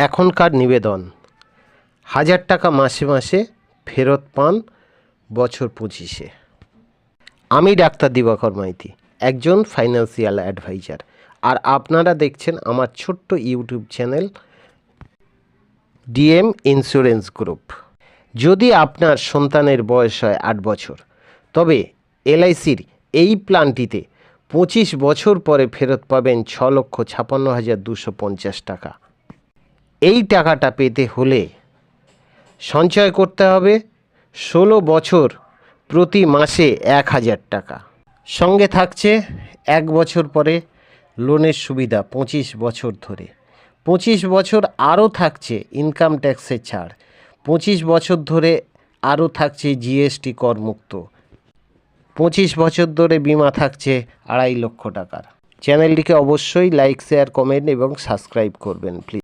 এখনকার নিবেদন 1000 টাকা মাসে মাসে ফেরত পান বছর 25-এ। আমি ডাক্তার দিবাকর মাইতি, একজন ফাইন্যান্সিয়াল অ্যাডভাইজার, আর আপনারা দেখছেন আমার ছোট্ট YouTube channel DM insurance group. যদি আপনার সন্তানের বয়স হয় 8 বছর, তবে এলআইসির এই প্ল্যানটিতে 25 বছর পরে ফেরত পাবেন 6,56,250 টাকা। এই টাকাটা পেতে হলে সঞ্চয় করতে হবে 16 বছর প্রতি মাসে 1000 টাকা। সঙ্গে থাকছে 1 বছর পরে লোনের সুবিধা 25 বছর ধরে। 25 বছর আরও থাকছে ইনকাম ট্যাক্সের ছাড়। 25 বছর ধরে আরও থাকছে জিএসটি করমুক্ত। 25 বছর ধরে বিমা থাকছে 2.5 লক্ষ টাকার। চ্যানেলটিকে অবশ্যই লাইক, শেয়ার, কমেন্ট এবং সাবস্ক্রাইব করবেন প্লিজ।